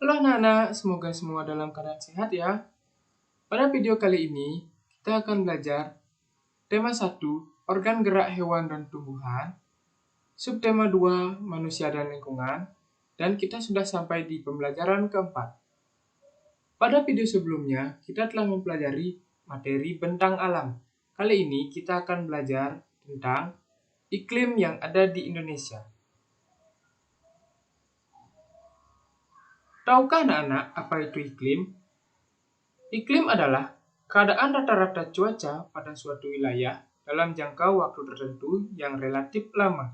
Halo anak-anak, semoga semua dalam keadaan sehat ya. Pada video kali ini, kita akan belajar tema 1, organ gerak hewan dan tumbuhan, subtema 2, manusia dan lingkungan, dan kita sudah sampai di pembelajaran keempat. Pada video sebelumnya, kita telah mempelajari materi bentang alam. Kali ini kita akan belajar tentang iklim yang ada di Indonesia. Tahukah anak-anak apa itu iklim? Iklim adalah keadaan rata-rata cuaca pada suatu wilayah dalam jangka waktu tertentu yang relatif lama.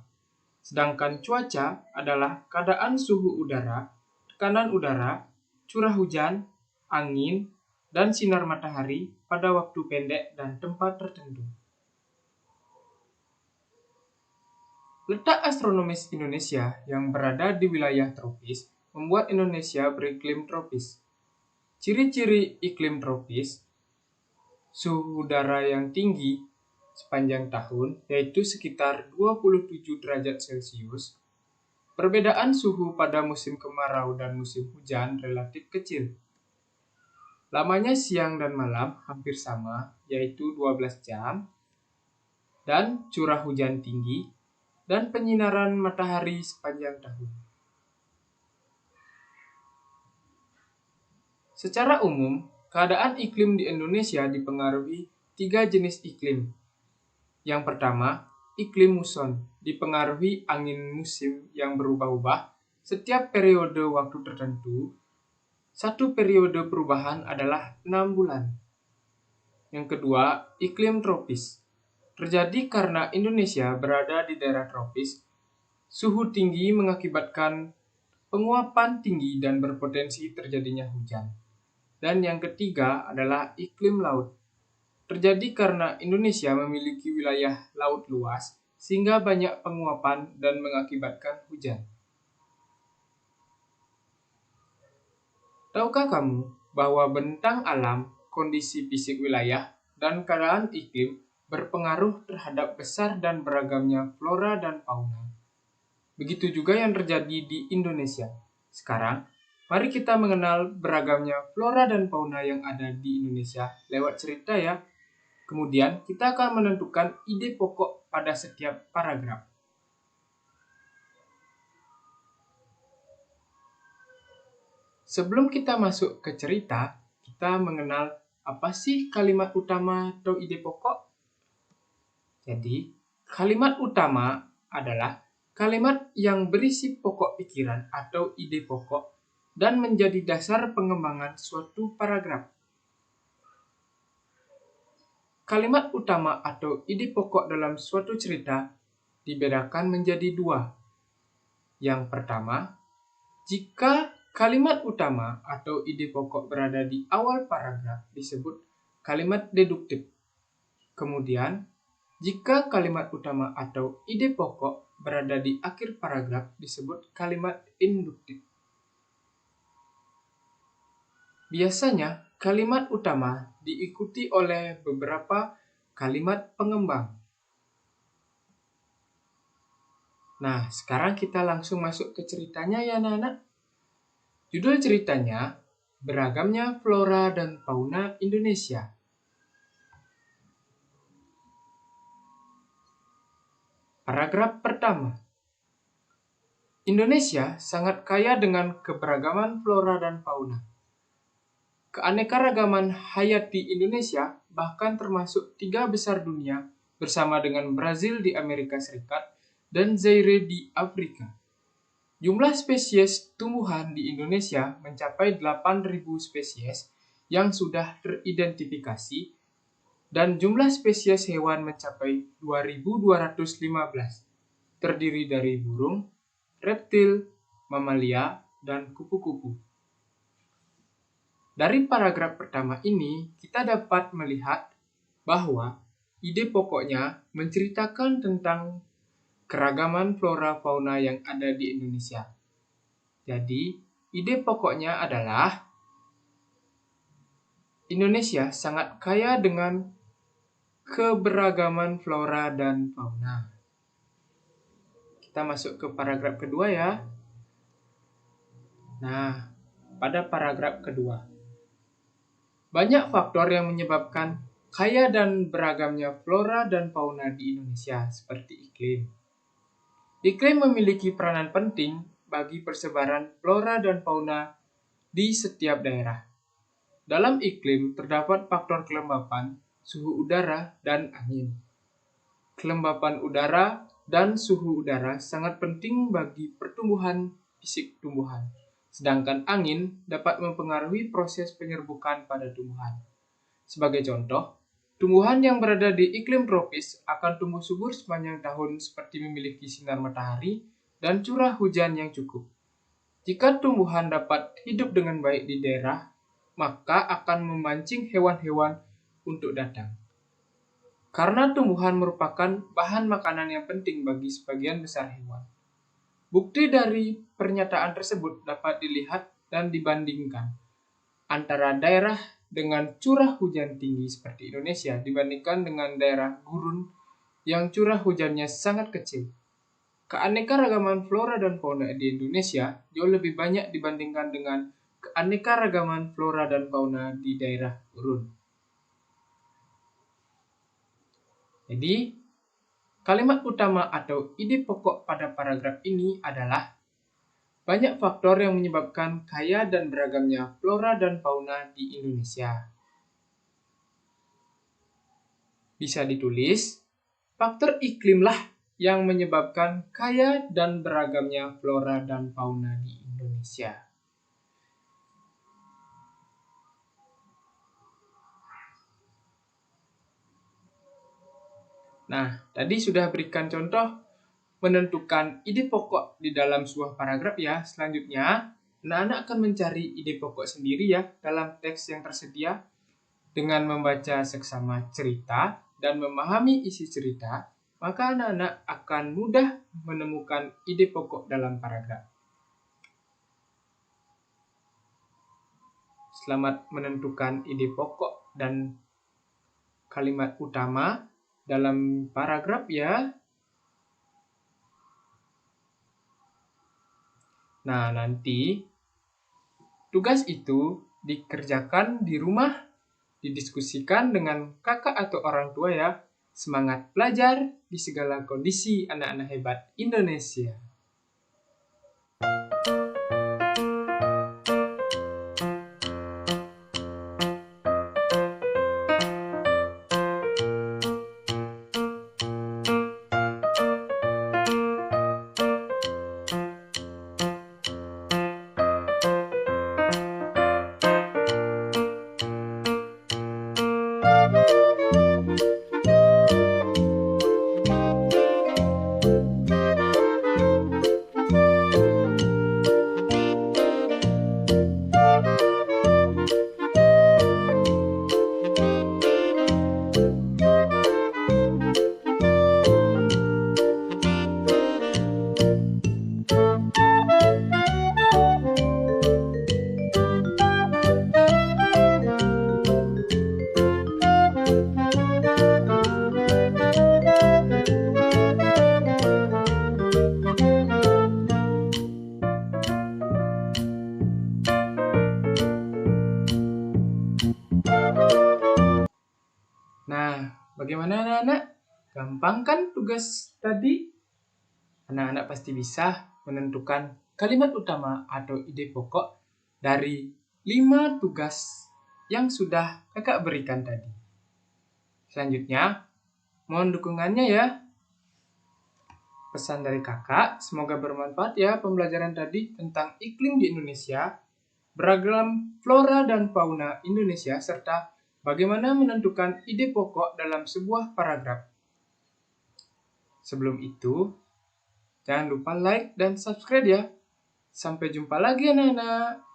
Sedangkan cuaca adalah keadaan suhu udara, tekanan udara, curah hujan, angin, dan sinar matahari pada waktu pendek dan tempat tertentu. Letak astronomis Indonesia yang berada di wilayah tropis membuat Indonesia beriklim tropis. Ciri-ciri iklim tropis: suhu udara yang tinggi sepanjang tahun, yaitu sekitar 27 derajat Celcius. Perbedaan suhu pada musim kemarau dan musim hujan relatif kecil. Lamanya siang dan malam hampir sama, yaitu 12 jam. Dan curah hujan tinggi dan penyinaran matahari sepanjang tahun. Secara umum, keadaan iklim di Indonesia dipengaruhi 3 jenis iklim. Yang pertama, iklim muson, dipengaruhi angin musim yang berubah-ubah setiap periode waktu tertentu. Satu periode perubahan adalah 6 bulan. Yang kedua, iklim tropis. Terjadi karena Indonesia berada di daerah tropis, suhu tinggi mengakibatkan penguapan tinggi dan berpotensi terjadinya hujan. Dan yang ketiga adalah iklim laut. Terjadi karena Indonesia memiliki wilayah laut luas, sehingga banyak penguapan dan mengakibatkan hujan. Tahukah kamu bahwa bentang alam, kondisi fisik wilayah, dan keadaan iklim berpengaruh terhadap besar dan beragamnya flora dan fauna? Begitu juga yang terjadi di Indonesia. Sekarang, mari kita mengenal beragamnya flora dan fauna yang ada di Indonesia lewat cerita ya. Kemudian kita akan menentukan ide pokok pada setiap paragraf. Sebelum kita masuk ke cerita, kita mengenal apa sih kalimat utama atau ide pokok? Jadi, kalimat utama adalah kalimat yang berisi pokok pikiran atau ide pokok dan menjadi dasar pengembangan suatu paragraf. Kalimat utama atau ide pokok dalam suatu cerita dibedakan menjadi 2. Yang pertama, jika kalimat utama atau ide pokok berada di awal paragraf disebut kalimat deduktif. Kemudian, jika kalimat utama atau ide pokok berada di akhir paragraf disebut kalimat induktif. Biasanya, kalimat utama diikuti oleh beberapa kalimat pengembang. Nah, sekarang kita langsung masuk ke ceritanya ya anak-anak. Judul ceritanya, Beragamnya Flora dan Fauna Indonesia. Paragraf pertama. Indonesia sangat kaya dengan keberagaman flora dan fauna. Keanekaragaman hayati Indonesia bahkan termasuk 3 besar dunia bersama dengan Brazil di Amerika Serikat dan Zaire di Afrika. Jumlah spesies tumbuhan di Indonesia mencapai 8.000 spesies yang sudah teridentifikasi dan jumlah spesies hewan mencapai 2.215, terdiri dari burung, reptil, mamalia, dan kupu-kupu. Dari paragraf pertama ini, kita dapat melihat bahwa ide pokoknya menceritakan tentang keragaman flora fauna yang ada di Indonesia. Jadi, ide pokoknya adalah Indonesia sangat kaya dengan keberagaman flora dan fauna. Kita masuk ke paragraf kedua ya. Nah, pada paragraf kedua. Banyak faktor yang menyebabkan kaya dan beragamnya flora dan fauna di Indonesia, seperti iklim. Iklim memiliki peranan penting bagi persebaran flora dan fauna di setiap daerah. Dalam iklim terdapat faktor kelembapan, suhu udara, dan angin. Kelembapan udara dan suhu udara sangat penting bagi pertumbuhan fisik tumbuhan, sedangkan angin dapat mempengaruhi proses penyerbukan pada tumbuhan. Sebagai contoh, tumbuhan yang berada di iklim tropis akan tumbuh subur sepanjang tahun seperti memiliki sinar matahari dan curah hujan yang cukup. Jika tumbuhan dapat hidup dengan baik di daerah, maka akan memancing hewan-hewan untuk datang. Karena tumbuhan merupakan bahan makanan yang penting bagi sebagian besar hewan. Bukti dari pernyataan tersebut dapat dilihat dan dibandingkan antara daerah dengan curah hujan tinggi seperti Indonesia dibandingkan dengan daerah gurun yang curah hujannya sangat kecil. Keanekaragaman flora dan fauna di Indonesia jauh lebih banyak dibandingkan dengan keanekaragaman flora dan fauna di daerah gurun. Jadi, kalimat utama atau ide pokok pada paragraf ini adalah banyak faktor yang menyebabkan kaya dan beragamnya flora dan fauna di Indonesia. Bisa ditulis, faktor iklimlah yang menyebabkan kaya dan beragamnya flora dan fauna di Indonesia. Nah, tadi sudah berikan contoh menentukan ide pokok di dalam sebuah paragraf ya. Selanjutnya, anak-anak akan mencari ide pokok sendiri ya dalam teks yang tersedia dengan membaca seksama cerita dan memahami isi cerita, maka anak-anak akan mudah menemukan ide pokok dalam paragraf. Selamat menentukan ide pokok dan kalimat utama dalam paragraf ya. Nah, nanti tugas itu dikerjakan di rumah, didiskusikan dengan kakak atau orang tua ya. Semangat belajar di segala kondisi anak-anak hebat Indonesia. Nah, bagaimana anak-anak? Gampang kan tugas tadi? Anak-anak pasti bisa menentukan kalimat utama atau ide pokok dari 5 tugas yang sudah kakak berikan tadi. Selanjutnya, mohon dukungannya ya. Pesan dari kakak, semoga bermanfaat ya pembelajaran tadi tentang iklim di Indonesia, beragam flora dan fauna Indonesia, serta bagaimana menentukan ide pokok dalam sebuah paragraf. Sebelum itu, jangan lupa like dan subscribe ya. Sampai jumpa lagi anak-anak.